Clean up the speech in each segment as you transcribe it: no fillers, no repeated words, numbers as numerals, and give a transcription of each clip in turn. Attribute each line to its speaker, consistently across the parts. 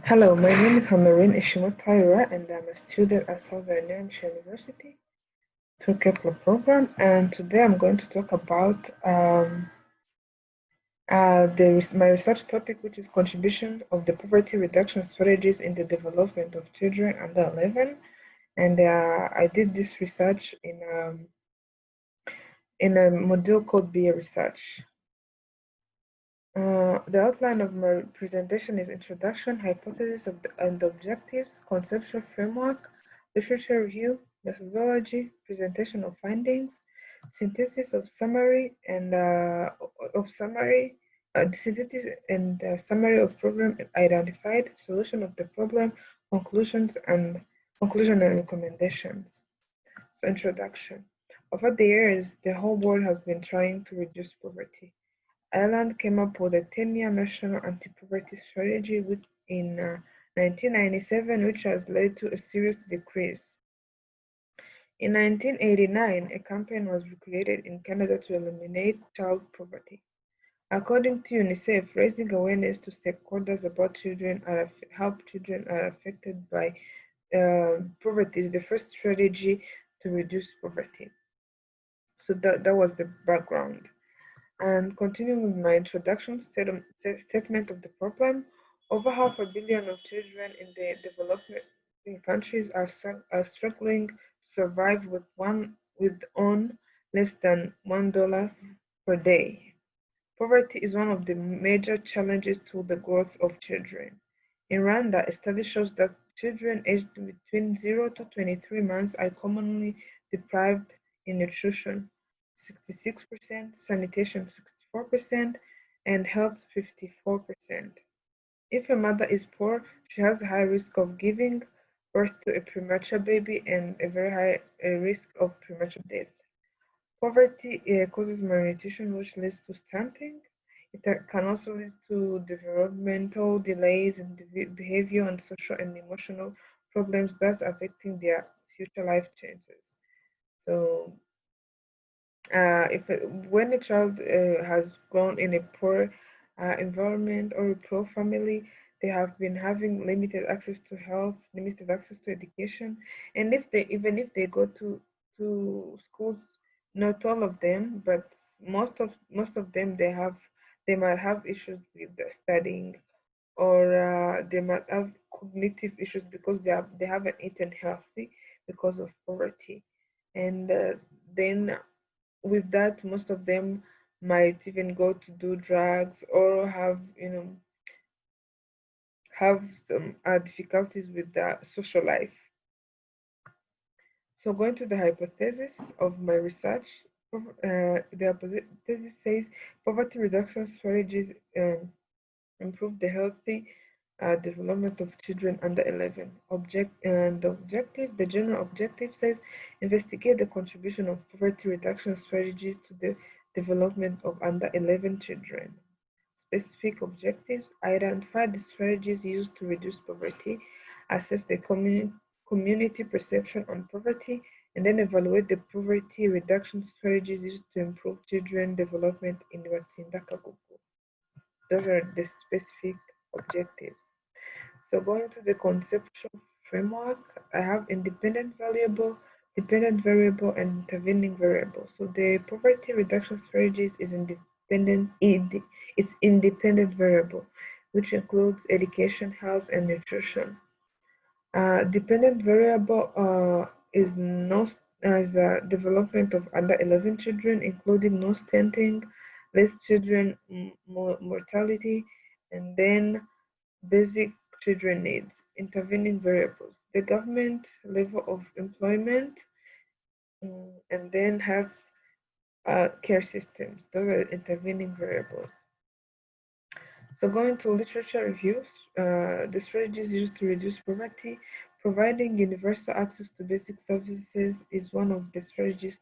Speaker 1: Hello, my name is Hamarin Ishimotaira and I'm a student at Southern New Hampshire University through Kepler program. And today I'm going to talk about my research topic, which is contribution of the poverty reduction strategies in the development of children under 11. And I did this research in a module called BA Research. The outline of my presentation is introduction, hypothesis and objectives, conceptual framework, literature review, methodology, presentation of findings, synthesis of summary and synthesis and summary of problem identified, solution of the problem, conclusion and recommendations. So introduction. Over the years, the whole world has been trying to reduce poverty. Ireland came up with a 10-year national anti-poverty strategy in 1997, which has led to a serious decrease. In 1989, a campaign was created in Canada to eliminate child poverty. According to UNICEF, raising awareness to stakeholders about how children are affected by poverty is the first strategy to reduce poverty. So that was the background. And continuing with my introduction statement of the problem, over half a billion of children in the developing countries are struggling to survive on less than $1 per day. Poverty is one of the major challenges to the growth of children. In Rwanda, a study shows that children aged between 0 to 23 months are commonly deprived in nutrition 66%, sanitation 64%, and health 54%. If a mother is poor, she has a high risk of giving birth to a premature baby and a very high risk of premature death. Poverty causes malnutrition, which leads to stunting. It can also lead to developmental delays in behavior and social and emotional problems, thus affecting their future life chances. So, when a child has grown in a poor environment or a poor family, they have been having limited access to health, limited access to education, and if they go to schools, not all of them, but most of them, they might have issues with the studying, or they might have cognitive issues because they haven't eaten healthy because of poverty, and then with that, most of them might even go to do drugs or have some difficulties with the social life. So going to the hypothesis of my research, the hypothesis says poverty reduction strategies improve the healthy development of children under 11. The general objective says investigate the contribution of poverty reduction strategies to the development of under 11 children. Specific objectives: identify the strategies used to reduce poverty, assess the community perception on poverty, and then evaluate the poverty reduction strategies used to improve children development in Watsinda Kakuku. Those are the specific objectives. So going to the conceptual framework, I have independent variable, dependent variable, and intervening variable. So the poverty reduction strategies is independent variable, which includes education, health, and nutrition. Dependent variable is no as a development of under 11 children, including no stunting, less children mortality, and then basic children needs. Intervening variables: the government level of employment, and then health care systems. Those are intervening variables. So going to literature reviews, the strategies used to reduce poverty. Providing universal access to basic services is one of the strategies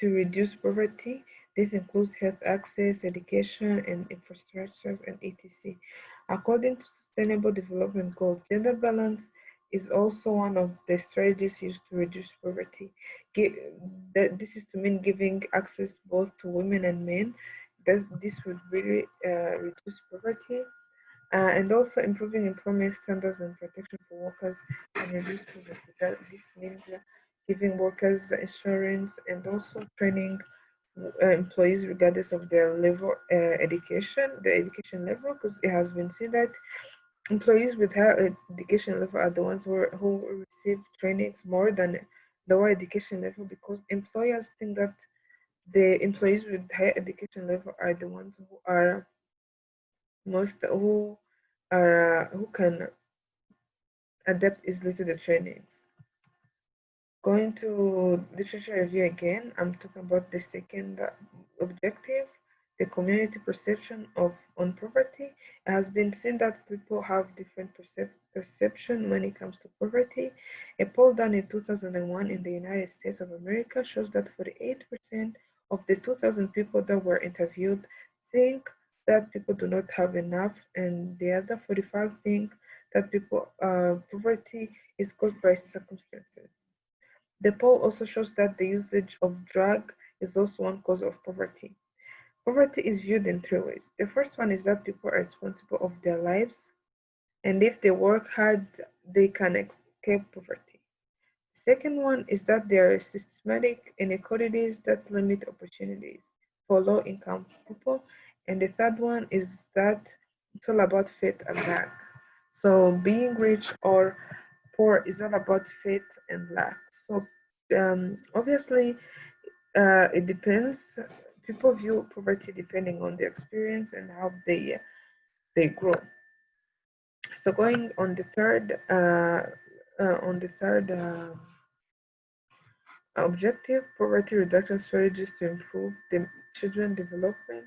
Speaker 1: to reduce poverty. This includes health access, education, and infrastructures, and etc. According to Sustainable Development Goals, gender balance is also one of the strategies used to reduce poverty. This is to mean giving access both to women and men. This would really reduce poverty. and also improving employment standards and protection for workers and reduce poverty. This means giving workers insurance and also training employees regardless of their level their education level, because it has been seen that employees with higher education level are the ones who receive trainings more than lower education level, because employers think that the employees with higher education level are the ones who are most who can adapt easily to the trainings. Going to literature review again, I'm talking about the second objective, the community perception of on poverty. It has been seen that people have different perception when it comes to poverty. A poll done in 2001 in the United States of America shows that 48% of the 2,000 people that were interviewed think that people do not have enough, and the other 45 think that people poverty is caused by circumstances. The poll also shows that the usage of drug is also one cause of poverty. Poverty is viewed in three ways. The first one is that people are responsible of their lives, and if they work hard, they can escape poverty. The second one is that there are systematic inequalities that limit opportunities for low-income people. And the third one is that it's all about fate and luck. So being rich or poor is all about fate and luck. So obviously, it depends. People view poverty depending on their experience and how they grow. So going on the third objective, poverty reduction strategies to improve the children development.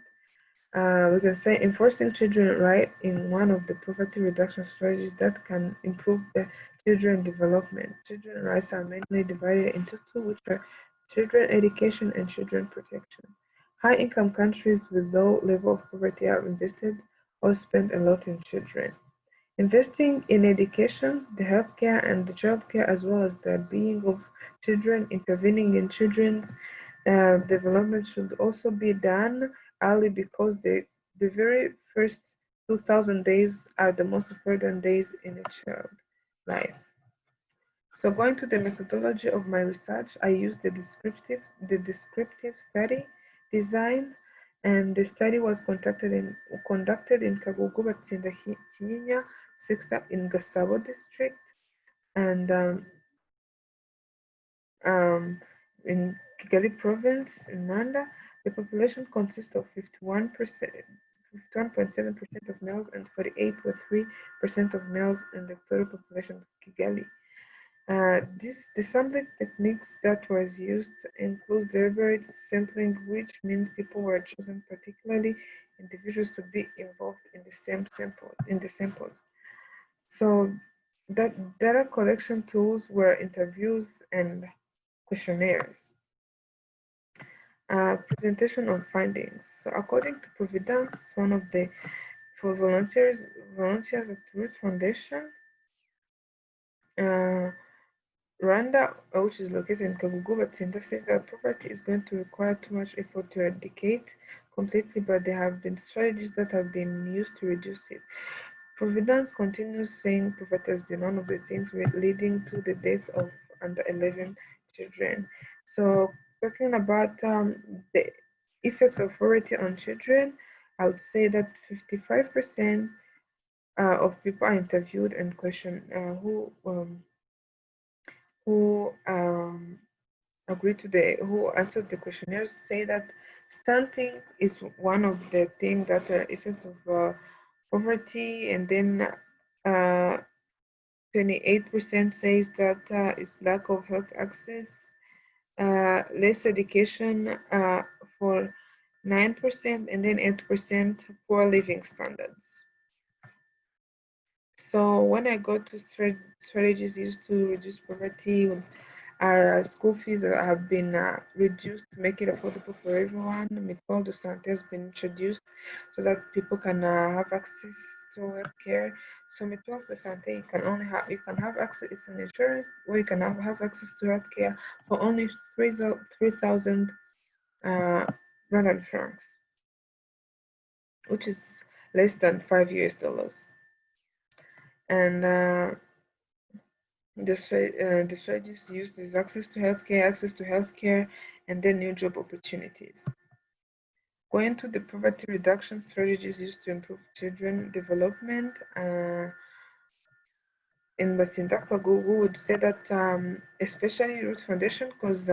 Speaker 1: We can say enforcing children right in one of the poverty reduction strategies that can improve the children development. Children rights are mainly divided into two, which are children education and children protection. High income countries with low level of poverty have invested or spent a lot in children. Investing in education, the healthcare and the childcare, as well as the being of children, intervening in children's development should also be done early, because the very first 2,000 days are the most important days in a child life. So going to the methodology of my research, I used the descriptive study design, and the study was conducted in Kagugu Batsinda Kinyinya sector in Gasabo district, and um, in Kigali province in Rwanda. The population consists of 51.7% of males and 48.3% of males in the total population of Kigali. The sampling techniques that was used includes deliberate sampling, which means people were chosen, particularly individuals, to be involved in the samples. So that data collection tools were interviews and questionnaires. Presentation of findings. So according to Providence, one of the for volunteers at Root Foundation, uh, Rwanda, which is located in Kagugu Batsinda, says that poverty is going to require too much effort to eradicate completely, but there have been strategies that have been used to reduce it. Providence continues saying poverty has been one of the things leading to the deaths of under 11 children. So, talking about the effects of poverty on children, I would say that 55% of people are interviewed and questioned who agreed to the who answered the questionnaires say that stunting is one of the things that are effects of poverty, and then 28% says that it's lack of health access, less education for 9%, and then 8% poor living standards. So when I go to strategies used to reduce poverty, our school fees have been reduced to make it affordable for everyone. Mutuelle de Santé has been introduced so that people can have access to healthcare. So Mutuelle de Santé, you can have access. It's an insurance where you can have access to healthcare for only 3,000 Rwandan francs, which is less than $5 US. And the strategies used is access to healthcare, and then new job opportunities. Going to the poverty reduction strategies used to improve children development. In Basindakwa, Google would say that especially Root Foundation, because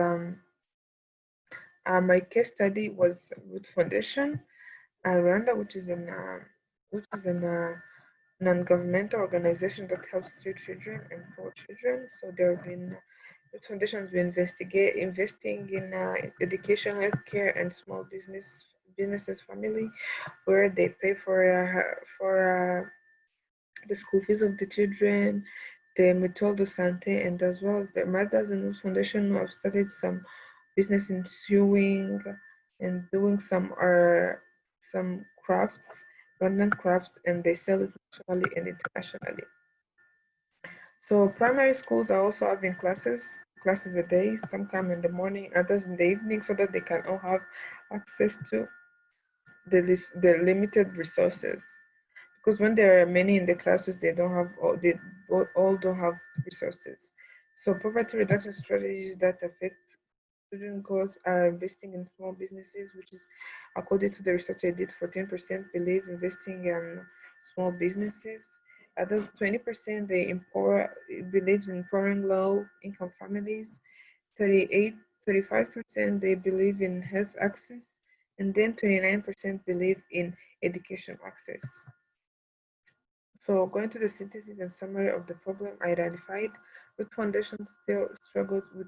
Speaker 1: my case study was Root Foundation, Rwanda, which is an non-governmental organization that helps street children and poor children. So there have been Root Foundation has been investing in education, healthcare, and small businesses family, where they pay for the school fees of the children, the mutual de santé, and as well as the mothers and Youth Foundation who have started some business in sewing and doing some crafts, London crafts, and they sell it nationally and internationally. So primary schools are also having classes a day. Some come in the morning, others in the evening, so that they can all have access to the limited resources, because when there are many in the classes they all don't have resources. So poverty reduction strategies that affect student growth are investing in small businesses, which is according to the research I did, 14% believe investing in small businesses. Others 20% they empower believes in empowering low income families. 38 35% they believe in health access, and then 29% believe in education access. So, going to the synthesis and summary of the problem identified, Root Foundation still struggles with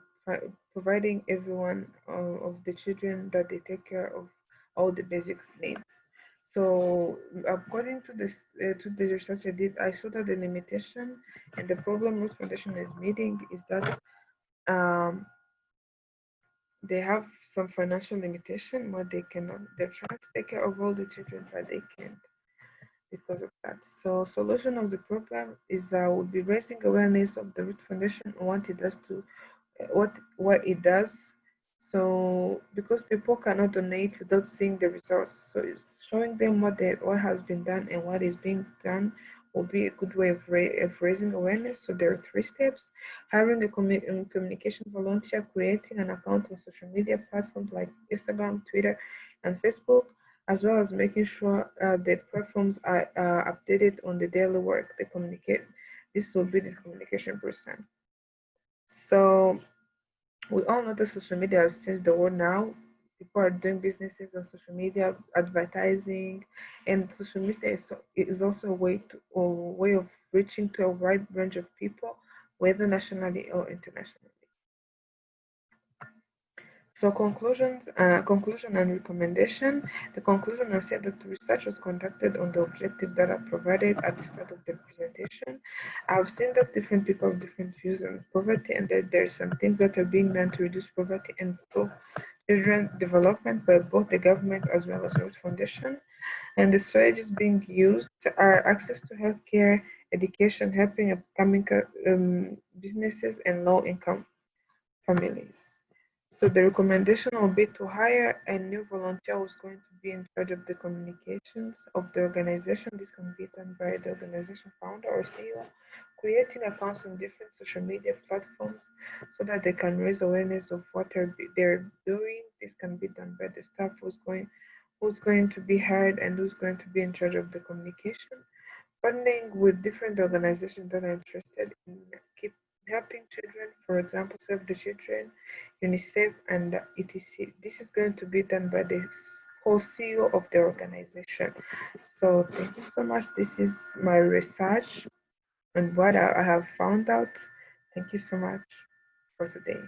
Speaker 1: providing everyone of the children that they take care of all the basic needs. So, according to the research I did, I saw that the limitation and the problem Root Foundation is meeting is that um, they have some financial limitation where they cannot. They're trying to take care of all the children, but they can't because of that. So solution of the problem is would be raising awareness of the Root Foundation on what it does to what it does. So because people cannot donate without seeing the results, so it's showing them what has been done and what is being done will be a good way of raising awareness. So there are three steps: hiring a communication volunteer, creating an account on social media platforms like Instagram, Twitter, and Facebook, as well as making sure the platforms are updated on the daily work they communicate. This will be the communication person. So we all know that social media has changed the world now. People are doing businesses on social media, advertising, and social media is also a way of reaching to a wide range of people, whether nationally or internationally. So conclusion and recommendation. The conclusion I said that the research was conducted on the objective data provided at the start of the presentation. I've seen that different people have different views on poverty, and that there are some things that are being done to reduce poverty and improve children development by both the government as well as Root Foundation. And the strategies being used are access to healthcare, education, helping upcoming businesses and low-income families. So the recommendation will be to hire a new volunteer who's going to be in charge of the communications of the organization. This can be done by the organization founder or CEO, creating accounts on different social media platforms so that they can raise awareness of what they're doing. This can be done by the staff who's going to be hired and who's going to be in charge of the communication, partnering with different organizations that are interested in keep helping children, for example, Save the Children, UNICEF, and etc. This is going to be done by the co-CEO of the organization. So thank you so much. This is my research and what I have found out. Thank you so much for today.